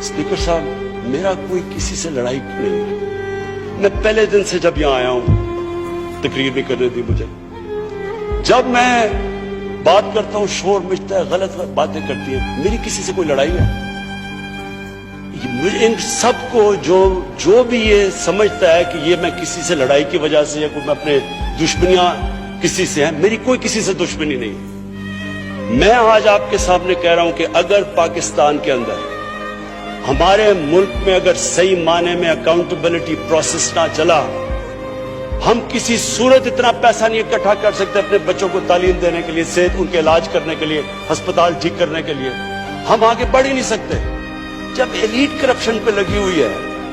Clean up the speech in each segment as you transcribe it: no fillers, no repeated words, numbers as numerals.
Speaker साहब, मेरा कोई किसी से लड़ाई नहीं है। मैं पहले दिन से जब यहां आया हूं, तकरीर भी करने दी मुझे, जब मैं बात करता हूं शोर मचता है, गलत बातें करती है, मेरी किसी से कोई लड़ाई है? मुझे इन सबको जो भी ये समझता है कि ये मैं किसी से लड़ाई की वजह से या कोई मैं अपने दुश्मनियां किसी से है, मेरी कोई किसी से दुश्मनी नहीं। मैं आज आपके सामने कह रहा हूं कि अगर पाकिस्तान के अंदर हमारे मुल्क में अगर सही माने में अकाउंटेबिलिटी प्रोसेस ना चला, हम किसी सूरत इतना पैसा नहीं इकट्ठा कर सकते अपने बच्चों को तालीम देने के लिए, सेहत उनके इलाज करने के लिए, अस्पताल ठीक करने के लिए। हम आगे बढ़ ही नहीं सकते। जब एलीट करप्शन पे लगी हुई है,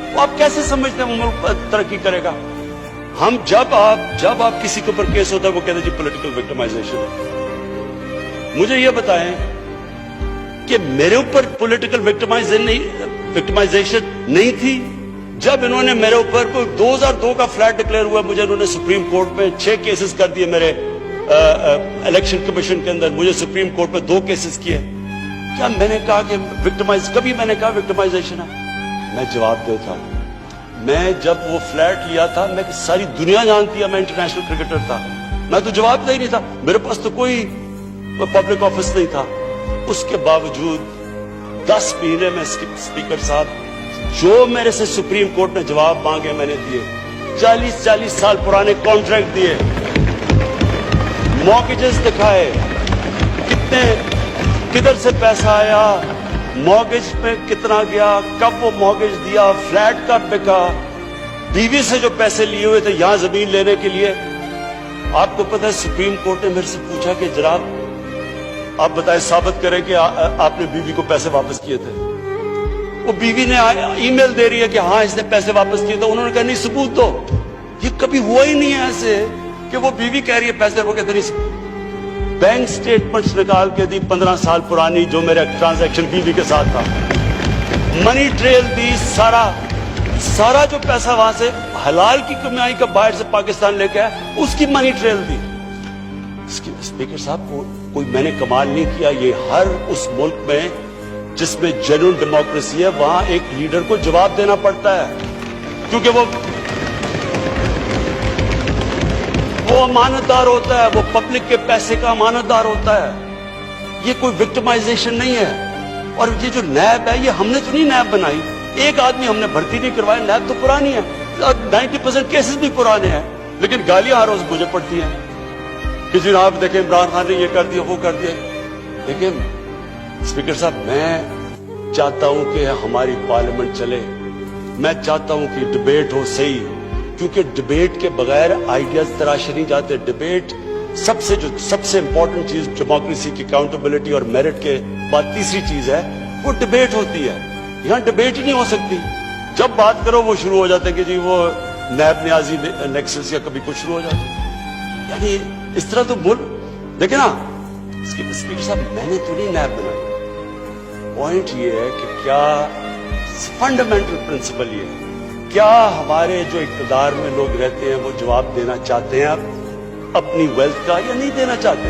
तो आप कैसे समझते हैं वो मुल्क तरक्की करेगा? हम जब आप किसी के ऊपर केस होता है वो कहते हैं जी पॉलिटिकल विक्टिमाइजेशन है। मुझे ये बताएं कि मेरे ऊपर पॉलिटिकल विक्टिमाइजेशन नहीं थी जब इन्होंने मेरे ऊपर 2002 का फ्लैट डिक्लेयर हुआ, मुझे इन्होंने सुप्रीम कोर्ट में 6 केसेस कर दिए। मेरे इलेक्शन कमीशन के अंदर मुझे सुप्रीम कोर्ट में 2 केसेस किए। क्या मैंने कहा कि कभी मैंने कहा विक्टिमाइजेशन है? मैं जवाब देता हूं, मैं जब वो फ्लैट लिया था, मैं सारी दुनिया जानती है मैं इंटरनेशनल क्रिकेटर था, मैं तो जवाब दे ही नहीं था, मेरे पास तो कोई पब्लिक ऑफिस नहीं था। उसके बावजूद 10 महीने में स्पीकर साहब, जो मेरे से सुप्रीम कोर्ट ने जवाब मांगे मैंने दिए। 40 साल पुराने कॉन्ट्रैक्ट दिए, मॉर्गेजेस दिखाए, किधर से पैसा आया, मॉर्गेज पे कितना गया, कब वो मॉर्गेज दिया, फ्लैट कब बिका, बीवी से जो पैसे लिए हुए थे यहां जमीन लेने के लिए। आपको पता है सुप्रीम कोर्ट ने मेरे से पूछा कि जनाब आप बताएं, साबित करें कि आपने बीवी को पैसे वापस किए थे। वो बीवी ने ईमेल दे रही है कि हाँ इसने पैसे वापस किए थे। उन्होंने कहा नहीं सबूत दो। ये कभी हुआ ही नहीं है ऐसे कि वो बीवी कह रही है पैसे, वो कहते नहीं। बैंक स्टेटमेंट्स निकाल के दी 15 साल पुरानी, जो मेरा ट्रांजैक्शन बीवी के साथ था, मनी ट्रेल दी, सारा जो पैसा वहां से हलाल की कमाई का बाहर से पाकिस्तान लेके आया, उसकी मनी ट्रेल दी। स्पीकर साहब, कोई मैंने कमाल नहीं किया। ये हर उस मुल्क में जिसमें जेन्युइन डेमोक्रेसी है, वहां एक लीडर को जवाब देना पड़ता है, क्योंकि वो अमानतदार होता है, वो पब्लिक के पैसे का अमानतदार होता है। ये कोई विक्टिमाइजेशन नहीं है। और ये जो नैब है, ये हमने तो नहीं नैब बनाई, एक आदमी हमने भर्ती नहीं करवाया। नैब तो पुरानी है, 90% केसेस भी पुराने हैं, लेकिन गालियां हर रोज मुझे पड़ती हैं कि जनाब देखें इमरान खान ने ये कर दिया, वो कर दिया। लेकिन स्पीकर साहब, मैं चाहता हूं कि हमारी पार्लियामेंट चले, मैं चाहता हूं कि डिबेट हो सही, क्योंकि डिबेट के बगैर आइडियाज तराशे नहीं जाते। डिबेट सबसे इंपॉर्टेंट चीज डेमोक्रेसी की अकाउंटेबिलिटी और मेरिट के बाद तीसरी चीज है वो डिबेट होती है। यहां डिबेट ही नहीं हो सकती। जब बात करो वो शुरू हो जाते हैं कि जी वो नैब न्याजी नेक्सस या कभी कुछ शुरू हो जाता है। यानी इस तरह तो बोल देखे ना स्पीकर साहब, मैंने तो नहीं नैब बनाई। पॉइंट ये है कि क्या फंडामेंटल प्रिंसिपल ये है, क्या हमारे जो इक़्तिदार में लोग रहते हैं वो जवाब देना चाहते हैं अपनी वेल्थ का या नहीं देना चाहते?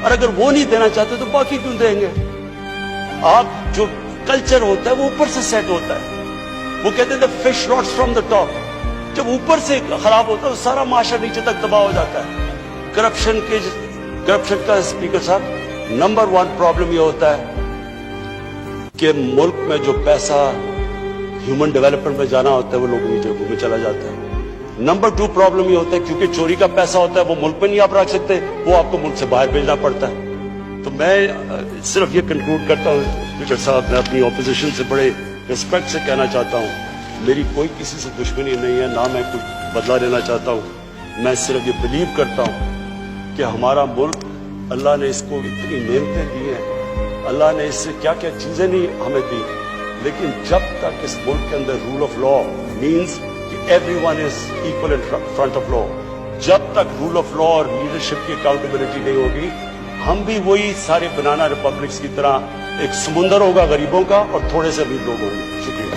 और अगर वो नहीं देना चाहते तो बाकी क्यों देंगे? आप जो कल्चर होता है वो ऊपर से सेट होता है। वो कहते हैं fish rots from the top. जब ऊपर से खराब होता है तो सारा माशरा नीचे तक तबाह हो जाता है। करप्शन का स्पीकर साहब नंबर 1 प्रॉब्लम ये होता है कि मुल्क में जो पैसा ह्यूमन डेवलपमेंट में जाना होता है वो लोगों की जेबों में चला जाता है। नंबर 2 प्रॉब्लम ये होता है क्योंकि चोरी का पैसा होता है वो मुल्क में नहीं आप रख सकते, वो आपको मुल्क से बाहर भेजना पड़ता है। तो मैं सिर्फ ये कंक्लूड करता हूँ स्पीकर साहब, मैं अपनी ऑपोजिशन से बड़े रिस्पेक्ट से कहना चाहता हूँ, मेरी कोई किसी से दुश्मनी नहीं है, ना मैं कुछ बदला लेना चाहता हूँ। मैं सिर्फ ये बिलीव करता हूँ कि हमारा मुल्क, अल्लाह ने इसको इतनी नेमतें दी हैं, अल्लाह ने इससे क्या क्या चीजें नहीं हमें दी, लेकिन जब तक इस मुल्क के अंदर रूल ऑफ लॉ मीन्स कि everyone is equal in front of law, जब तक रूल ऑफ लॉ और लीडरशिप की अकाउंटेबिलिटी नहीं होगी, हम भी वही सारे बनाना रिपब्लिक्स की तरह एक समुंदर होगा गरीबों का और थोड़े से अमीर लोग होंगे। शुक्रिया।